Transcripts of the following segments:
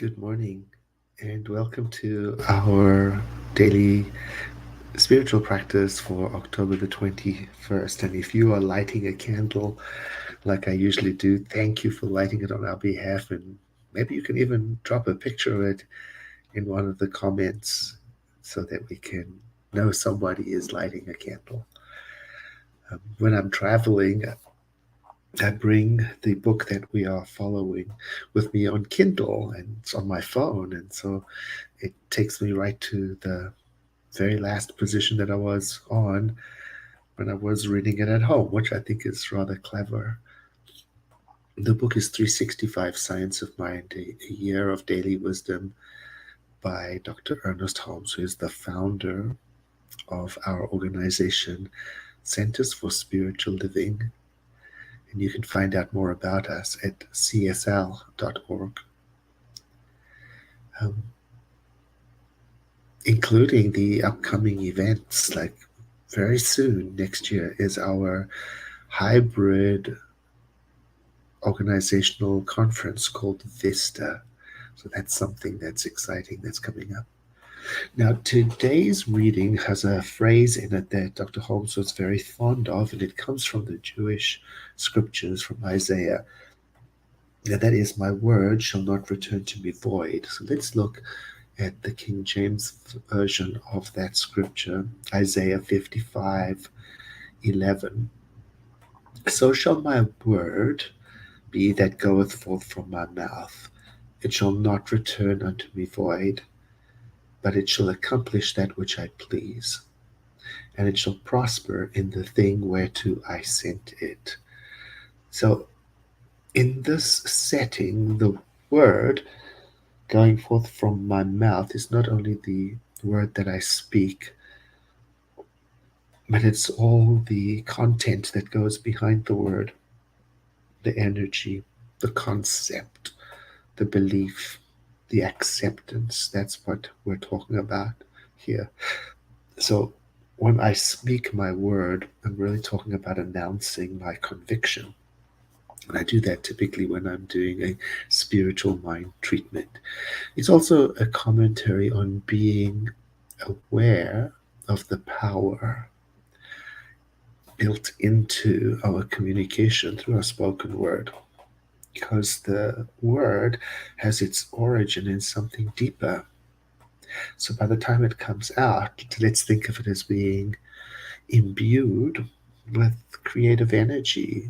Good morning, and welcome to our daily spiritual practice for October the 21st. And if you are lighting a candle like I usually do, thank you for lighting it on our behalf. And maybe you can even drop a picture of it in one of the comments so that we can know somebody is lighting a candle. When I'm traveling, I bring the book that we are following with me on Kindle, and it's on my phone. And so it takes me right to the very last position that I was on when I was reading it at home, which I think is rather clever. The book is 365 Science of Mind, a Year of Daily Wisdom by Dr. Ernest Holmes, who is the founder of our organization, Centers for Spiritual Living. And you can find out more about us at csl.org. Um, Including the upcoming events, like very soon next year is our hybrid organizational conference called Vista. So that's something that's exciting that's coming up. Now, today's reading has a phrase in it that Dr. Holmes was very fond of, and it comes from the Jewish scriptures from Isaiah. Now, that is, my word shall not return to me void. So let's look at the King James version of that scripture, Isaiah 55:11. So shall my word be that goeth forth from my mouth. It shall not return unto me void, but it shall accomplish that which I please, and it shall prosper in the thing whereto I sent it. So, in this setting, the word going forth from my mouth is not only the word that I speak, but it's all the content that goes behind the word, the energy, the concept, the belief, the acceptance. That's what we're talking about here. So when I speak my word, I'm really talking about announcing my conviction. And I do that typically when I'm doing a spiritual mind treatment. It's also a commentary on being aware of the power built into our communication through our spoken word, because the word has its origin in something deeper. So by the time it comes out, let's think of it as being imbued with creative energy,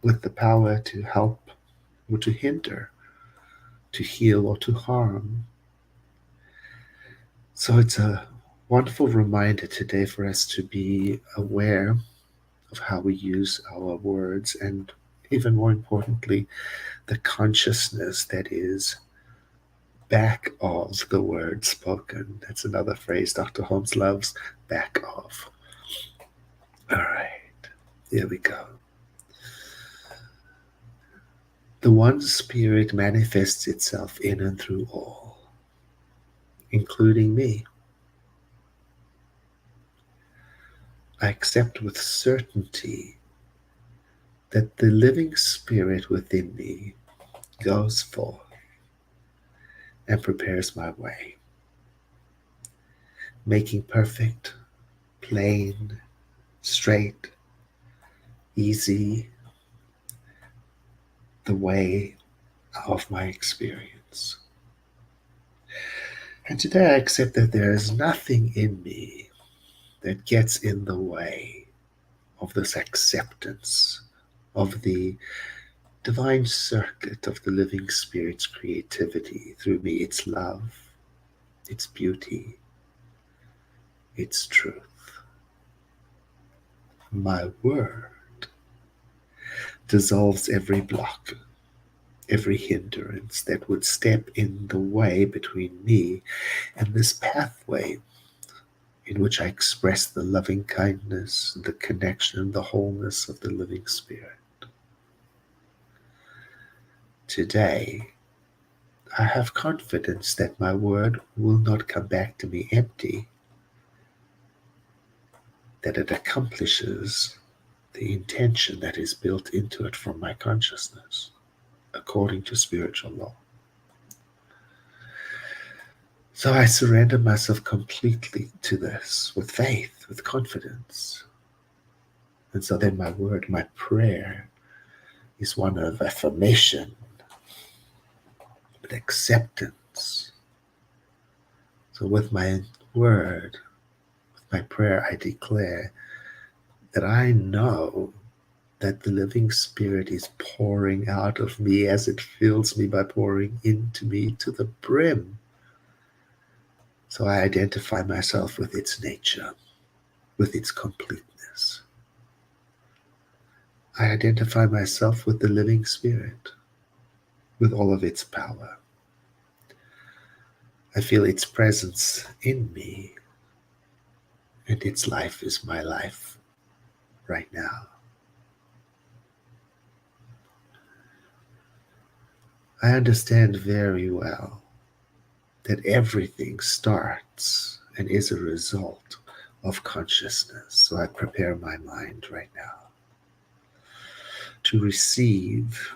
with the power to help or to hinder, to heal or to harm. So it's a wonderful reminder today for us to be aware of how we use our words, and even more importantly, the consciousness that is back of the word spoken. That's another phrase Dr. Holmes loves, back of. All right, here we go. The one spirit manifests itself in and through all, including me. I accept with certainty that the living spirit within me goes forth and prepares my way, making perfect, plain, straight, easy the way of my experience. And today I accept that there is nothing in me that gets in the way of this acceptance of the divine circuit of the living spirit's creativity through me, its love, its beauty, its truth. My word dissolves every block, every hindrance that would step in the way between me and this pathway in which I express the loving kindness, the connection, the wholeness of the living spirit. Today, I have confidence that my word will not come back to me empty, that it accomplishes the intention that is built into it from my consciousness, according to spiritual law. So I surrender myself completely to this with faith, with confidence. And so then my word, my prayer is one of affirmation, with acceptance. So with my word, with my prayer, I declare that I know that the living Spirit is pouring out of me as it fills me by pouring into me to the brim. So I identify myself with its nature, with its completeness. I identify myself with the living Spirit, with all of its power. I feel its presence in me, and its life is my life right now. I understand very well that everything starts and is a result of consciousness. So I prepare my mind right now to receive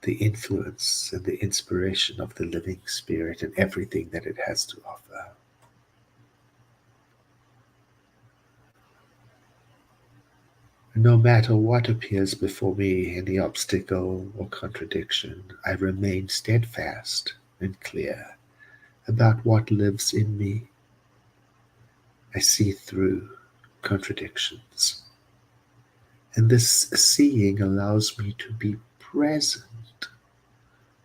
the influence and the inspiration of the living Spirit and everything that it has to offer. No matter what appears before me, any obstacle or contradiction, I remain steadfast and clear about what lives in me. I see through contradictions. And this seeing allows me to be present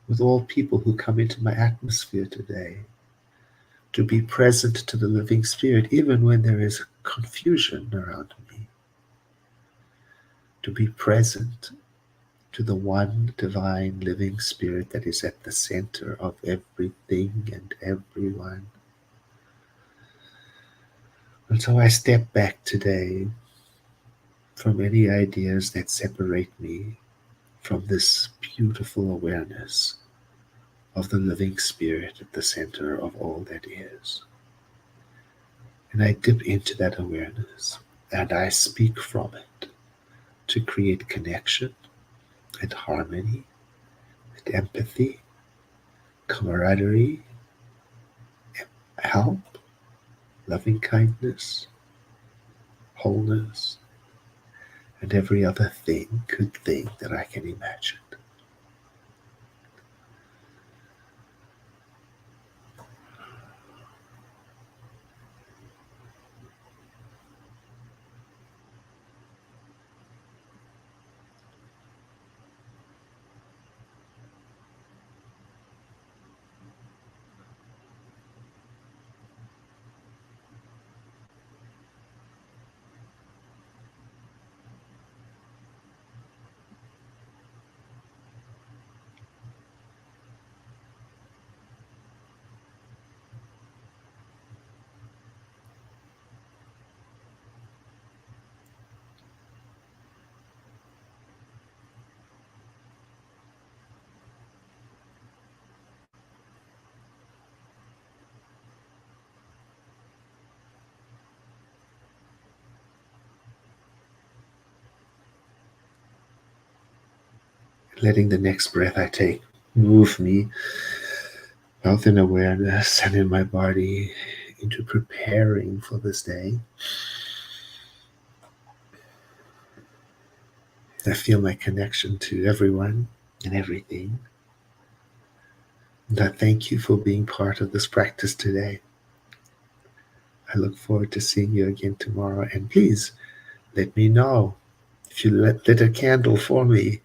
with all people who come into my atmosphere today, to be present to the living Spirit even when there is confusion around me, to be present to the one divine living Spirit that is at the center of everything and everyone. And so I step back today from any ideas that separate me from this beautiful awareness of the living Spirit at the center of all that is. And I dip into that awareness and I speak from it to create connection and harmony and empathy, camaraderie, help, loving kindness, wholeness, and every other thing, good thing that I can imagine. Letting the next breath I take move me, both in awareness and in my body, into preparing for this day. I feel my connection to everyone and everything. And I thank you for being part of this practice today. I look forward to seeing you again tomorrow. And please let me know if you lit a candle for me.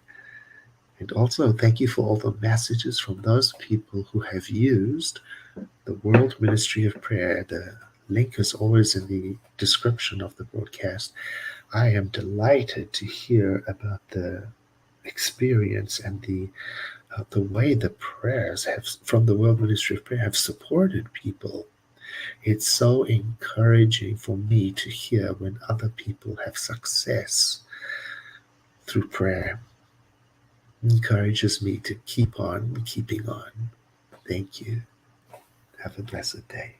And also, thank you for all the messages from those people who have used the World Ministry of Prayer. The link is always in the description of the broadcast. I am delighted to hear about the experience and the way the prayers have from the World Ministry of Prayer have supported people. It's so encouraging for me to hear when other people have success through prayer. It encourages me to keep on keeping on. Thank you. Have a blessed day.